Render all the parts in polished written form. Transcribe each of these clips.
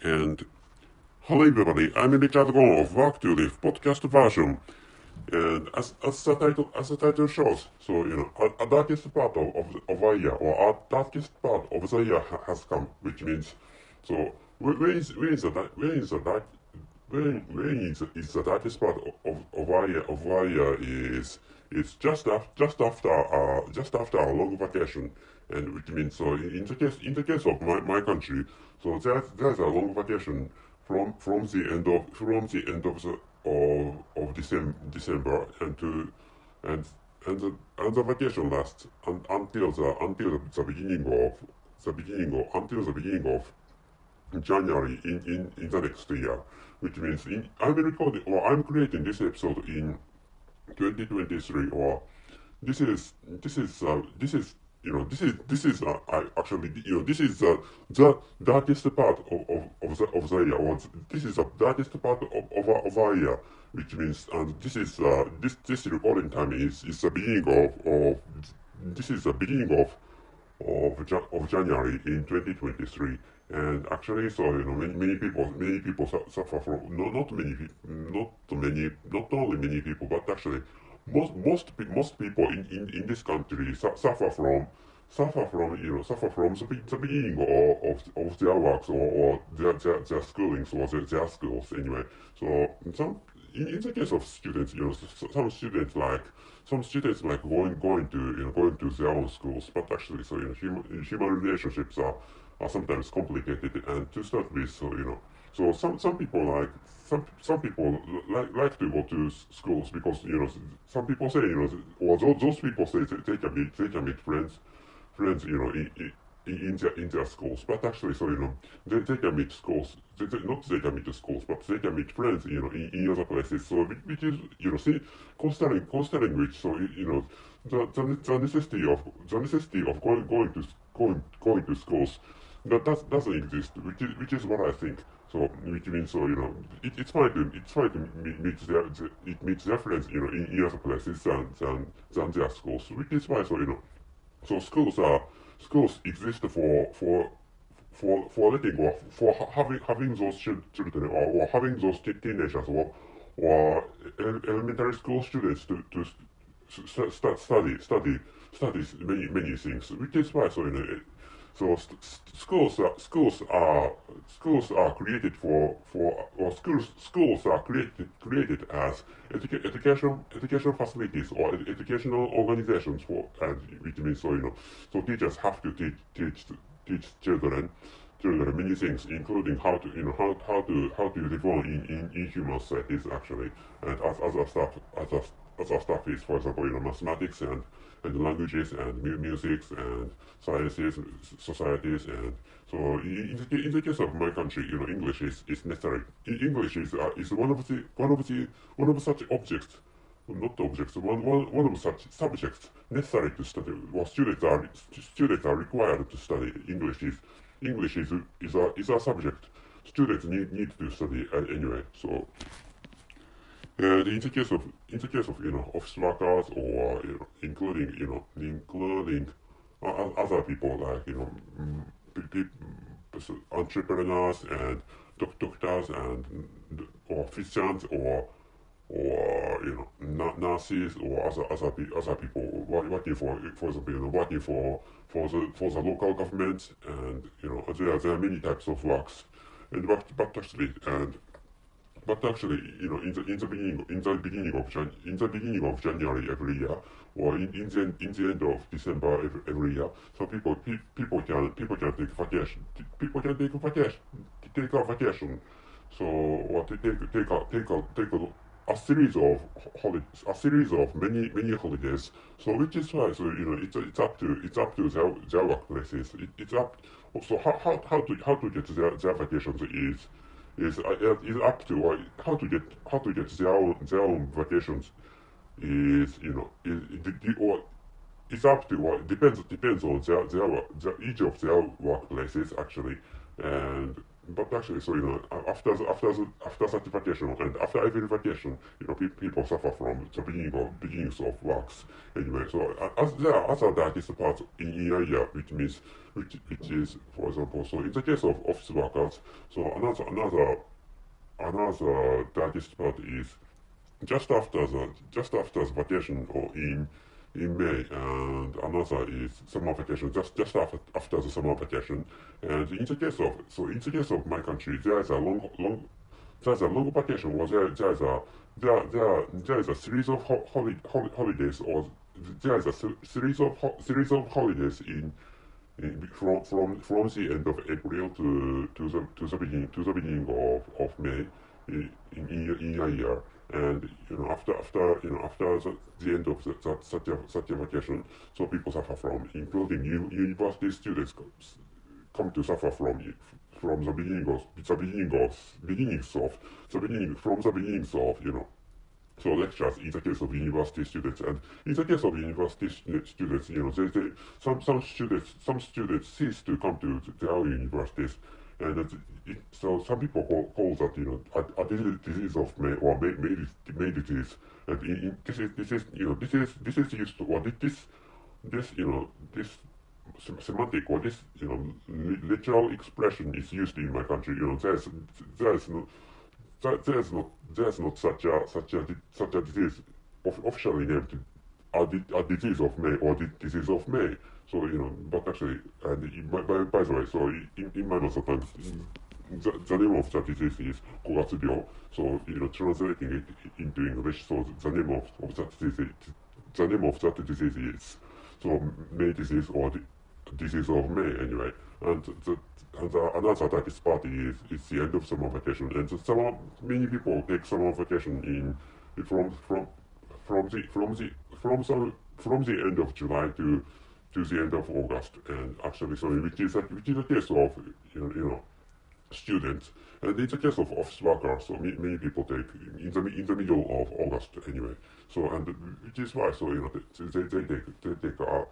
And hello everybody, I'm Richard Gon of Work to Live podcast version. And as the title shows, a darkest part of a year or a darkest part of the year has come, which means so when is the dark when is the darkest part of our year is just after a long vacation, and which means so in the case of my country, so there's a long vacation from the end of December and the vacation lasts until the beginning of January in the next year, which means I'm creating this episode in 2023, or this is the darkest part of the year, or this is the darkest part of our year, which means and this recording time is the beginning of this is the beginning of January in 2023. And actually, so many people suffer from, not only many people, but actually most people in this country suffer from the beginning of their works, or their schoolings, or their schools anyway. So in the case of students, some students like going to their own schools, but actually, human relationships are sometimes complicated. And to start with, so some people some people like to go to schools because some people say, or those people say they can meet friends in their schools. But actually, they can meet schools, not they can meet the schools, but they can meet friends in other places. So which is, see, considering which, the necessity of going to schools, that doesn't exist, which is what I think. So which means, it's fine to meet their friends in other places than their schools, which is why, so schools exist for letting, or for having those children, or having those teenagers, or elementary school students to study many things, which is why, schools are created or schools are created as education facilities, or educational organizations, and which means, so teachers have to teach children many things, including how to live on in human societies, actually. And as other stuff is, for example, mathematics and languages and music and sciences, societies. And so in the case of my country, English is necessary. English is one of such objects, not objects, one of such subjects necessary to study. Well, students are required to study. English is a subject students need to study anyway. So, and in the case of office workers, or including other people, like entrepreneurs and doctors, and or physicians, or nurses, or other people working for example, working for the local government. And there are many types of works. And but actually, in the beginning of January every year, or in the end of December every year, so people can take vacation. People can take a vacation. So, or take a series of many holidays. So which is why, it's up to their workplaces. It's up. So how to get their vacations is up to, or how to get their own vacations is, or it's up to, or depends on each of their workplaces, actually. And but actually, so after that vacation and after every vacation, people suffer from the beginnings of works. Anyway, so as there are other darkest parts in area, which is, for example, so in the case of office workers, so another darkest part is just after the vacation or in May, and another is summer vacation just after the summer vacation. And in the case of my country, there's a long vacation, or there is a series of holidays, or there is a series of holidays from the end of April to the beginning of May in a year. And after the end of such a vacation, so people suffer from, including university students, come to suffer from the beginnings of so lectures in the case of university students. And in the case of university students, some students cease to come to their universities. And so some people call that a disease of May, or May disease. And this is used to, or this semantic, or this literal expression is used in my country. There's not such a disease officially named a disease of May, or disease of May. So but actually, and by the way, so in my mother tongue, the name of that disease is Kogatsubyou. So translating it into English, so the name of that disease is so May disease, or disease of May, anyway. And another darkest part is the end of summer vacation, and many people take summer vacation from the end of July to the end of August. And actually, so which is a case of students, and in the case of office workers, so many people take in the middle of August, anyway. So, and which is why, so they take a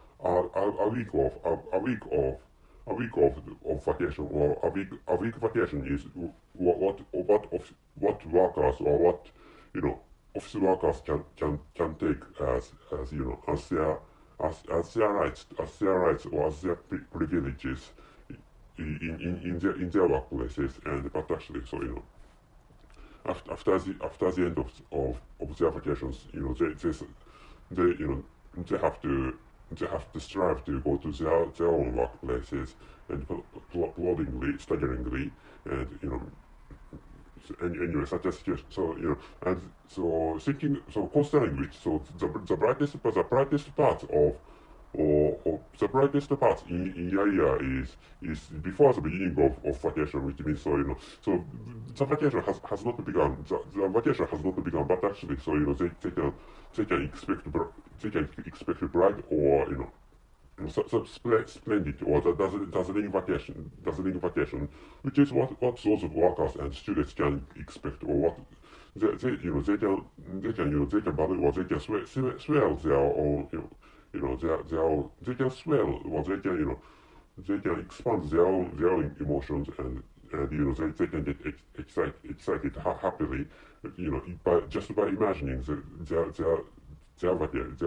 week of vacation, or a week vacation is what workers, or what office workers can take as their rights, or as their privileges in their workplaces. And but actually, so after the end of their vacations, they have to strive to go to their own workplaces, and staggeringly, and anyway, such a situation. So and so thinking, so considering which, so the brightest part the brightest part in your year is before the beginning of vacation, which means, so the vacation has not begun. The vacation has not begun, but actually, so they can expect a bright, or splendid, or dazzling vacation, which is what those workers and students can expect, or what they can value, or they can swell their own, they can swell, or they can expand their own emotions, and they can get excited happily, just by imagining their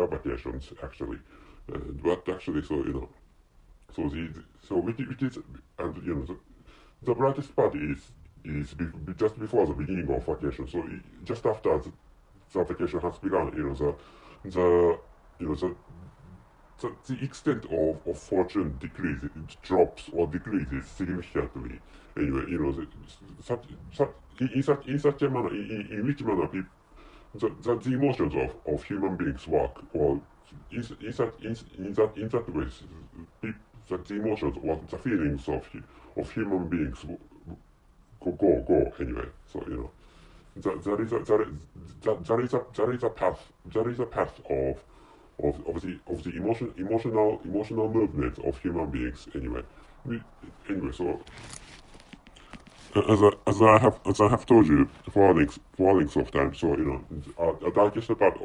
vacations, actually. But actually, so which is, and the brightest part is just before the beginning of vacation. So just after the vacation has begun, the extent of fortune drops or decreases significantly. Anyway, in such a manner, in which manner the emotions of human beings work, or in that way, the emotions, or the feelings of human beings go anyway. So there is a path of the emotional movement of human beings, anyway. Anyway, so as I have told you for a length of time, so a darkest part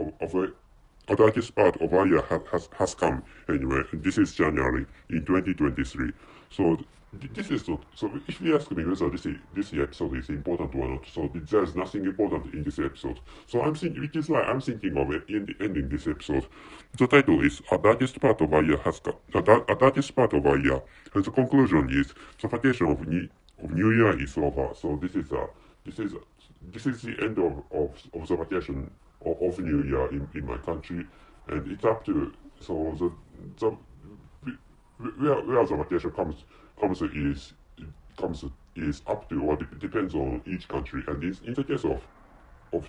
the darkest part of our year has come anyway. This is January in 2023. So this is not, so if you ask me whether this episode is important or not, so there's nothing important in this episode. So I'm thinking, which is why I'm thinking of ending this episode. The title is A Darkest Part of Our Year Has Come. A Darkest Part of Our Year. And the conclusion is the vacation of New Year is over. So this is the end of the vacation of New Year in my country, and it's up to, so the where the vacation comes is up to, or depends on each country, and in the case of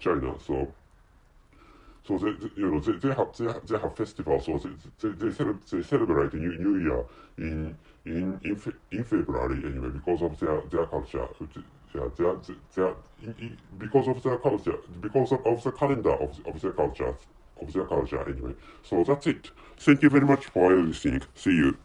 China, so they have festivals, so they celebrate New Year in February anyway, because of their culture. Because of their culture, because of the calendar of their culture anyway. So that's it. Thank you very much for listening. See you.